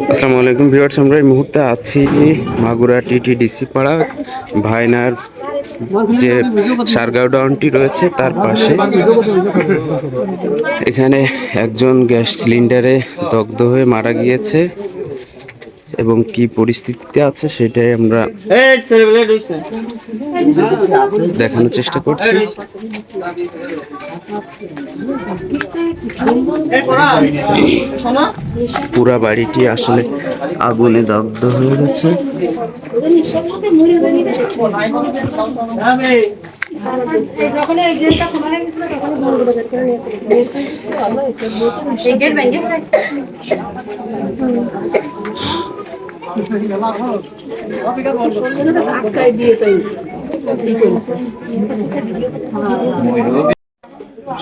আসসালামু আলাইকুম ভিউয়ার্স, আমরা এই মুহূর্তে আছি মাগুরা টিটিডিসি পাড়া ভাইনার যে সারগাঁও ডাউনটি রয়েছে তার পাশে। এখানে একজন গ্যাস সিলিন্ডারে দগ্ধ হয়ে মারা গিয়েছে এবং কি পরিস্থিতিতে আছে সেটাই আমরা দেখানোর চেষ্টা করছি। পুরা বাড়িটি আসলে আগুনে দগ্ধ হয়ে গেছে।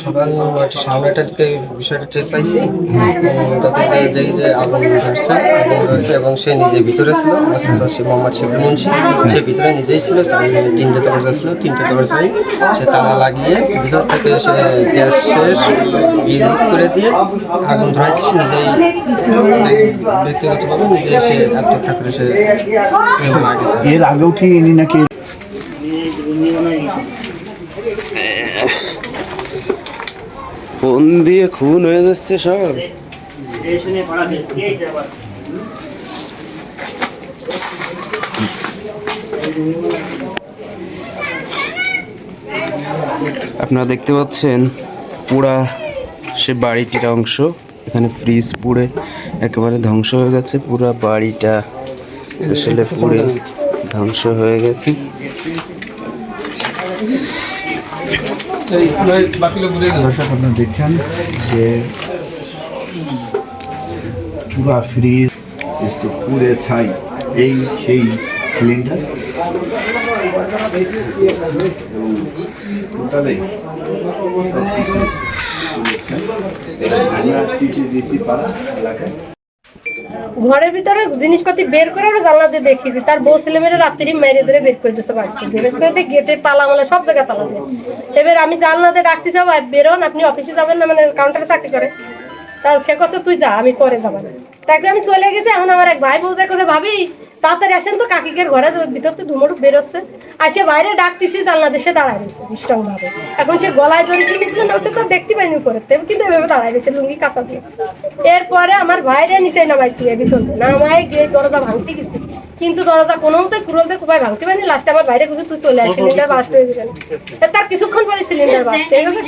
সকাল ৯টা সাড়ে ৯টার দিকে বিষয়টা টের পাইছি। তখন দেখি যে আগুন ধরছে এবং সে নিজে ভিতরে ছিল। আচ্ছা সে মোহাম্মদ শিবুল মুন্সি, সে ভিতরে নিজেই ছিল। তিনটে দরজা ছিল, তিনটে দরজায় সে তালা লাগিয়ে ভিতর থেকে সে গ্যাসের রিলিজ করে দিয়ে আগুন ধরাইছে। সে নিজেই ব্যক্তিগতভাবে নিজে সে আত্মহত্যা করে সে মারা গেছে। এর আগেও কি ইনি নাকি ফোন দিয়ে খুন হয়ে যাচ্ছে সব। আপনারা দেখতে পাচ্ছেন পুরা সে বাড়িটির অংশ। এখানে ফ্রিজ পুড়ে একেবারে ধ্বংস হয়ে গেছে। পুরা বাড়িটা আসলে পুড়ে ধ্বংস হয়ে গেছে। দর্শক আপনারা দেখছেন যে পুরা ফ্রিজ পুড়ে ছাই, এই সেই সিলিন্ডার ঘরের ভিতরে জিনিসপাতি বের করে জানলা দিয়ে দেখেছি। তার বউ ছেলে মেয়েরা রাত্রি মেরে ধরে বের করে দিচ্ছে বাড়ি থেকে। বের করে দিয়ে গেটের তালা মালা সব জায়গায় তালা দিয়ে। এবার আমি জানলা দিয়ে ডাকতেছি, বেরোন, আপনি অফিসে যাবেন না, মানে কাউন্টারে চাকরি করে। তা সে কথা তুই যা, আমি পরে যাবো না। তাকে আমি চলে গেছি। এখন আমার এক ভাই বউ যে ভাবি তাড়াতাড়ি আসেন তো, কাকিকের ঘরে ভিতর থেকে ধুমড়ুক বেরোচ্ছে। আর সে বাইরে ডাকতেছি, জানলা দেশে দাঁড়ায় রয়েছে স্ট্রং ভাবে। এখন সে গলায় জড়ি কিনেছিল না, ওটা তো দেখতে পাইনি করে, কিন্তু এভাবে দাঁড়ায় রয়েছে লুঙ্গি কাঁচা দিয়ে। এরপরে আমার ভাইরে নিচে নামাইছি ভিতর নামাই গিয়ে দরজা ভাঙতে গেছি, কিন্তু দরজা কোনো মতে কুড়লতে খুবই ভাঙতে পারিনি। লাস্টে আমার বাইরে খুঁজে তুই চলে আসি, সিলিন্ডার বাস্ট হয়ে গেল। তার কিছুক্ষণ পরে সিলিন্ডার বাস্ট হয়ে গেছে।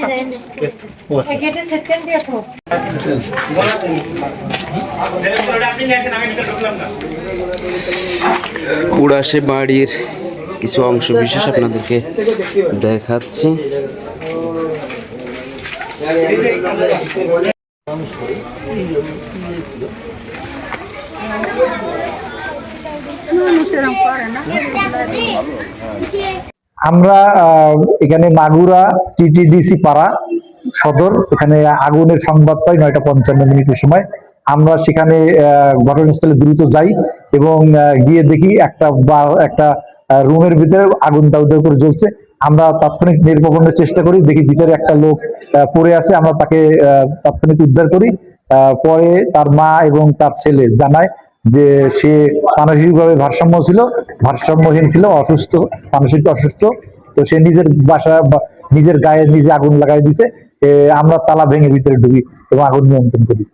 পুরা সে বাড়ির কিছু অংশ বিশেষ আপনাদেরকে দেখাচ্ছি। আমরা এখানে মাগুরা টিটিডিসি পাড়া সদর, এখানে আগুনের সংবাদ পাই ৯টা ৫৫ সময়। আমরা সেখানে ঘটনাস্থলে দ্রুত যাই এবং গিয়ে দেখি একটা রুমের ভিতরে আগুন দাউ দাউ করে জ্বলছে। আমরা তাৎক্ষণিক নির্বাপনের চেষ্টা করি, দেখি ভিতরে একটা লোক পড়ে আছে। আমরা তাকে তাৎক্ষণিক উদ্ধার করি। পরে তার মা এবং তার ছেলে জানায় যে সে মানসিকভাবে ভারসাম্যহীন ছিল, অসুস্থ, মানসিক অসুস্থ। তো সে নিজের নিজের গায়ে নিজে আগুন লাগাই দিছে। আমরা তালা ভেঙে ভিতরে ঢুকি এবং আগুন নিয়ন্ত্রণ করি।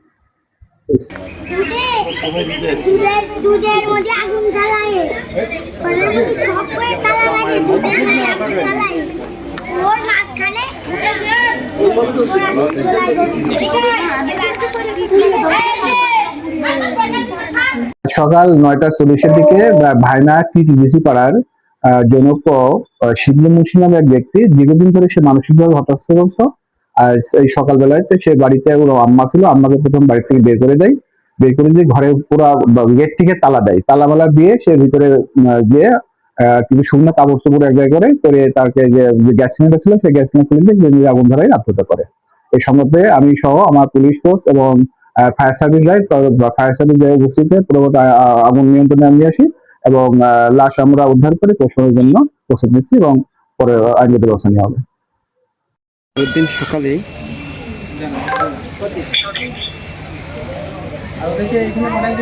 সকাল ৯টা ৪০-এর দিকে ভাইনা টিটিডিসি পাড়ার জনক শিবলু মুন্সি নামে এক ব্যক্তি, দীর্ঘদিন ধরে সে মানসিকভাবে হতাশাগ্রস্ত। আর এই সকালবেলায় সে বাড়িতে আম্মা ছিল, আম্মাকে প্রথম বাড়ি থেকে বের করে দেয়। বের করে দিয়ে ঘরে পুরো গেট থেকে তালা দেয়। তালামালা দিয়ে সে ভিতরে গিয়ে কিছু শুকনো কাপড় চোপড় এক জায়গায় করে তাকে যে গ্যাস সিলিন্ডার ছিল সেই গ্যাস সিলিন্ডার খুলে দিয়ে আগুন ধরায় আত্মহত্যা করে। এই সম্বন্ধে আমি সহ আমার পুলিশ ফোর্স এবং ফায়ার সার্ভিস যাই। ফায়ার সার্ভিস যাই উপস্থিত হয়ে পুরোপুরি আগুন নিয়ন্ত্রণে নিয়ে আসি এবং লাশ আমরা উদ্ধার করে পোস্টমর্টমের জন্য প্রস্তুত নিচ্ছি এবং পরে আইনগত ব্যবস্থা নেওয়া হবে। দিন সকালে আর ওদেরকে এখানে অনেক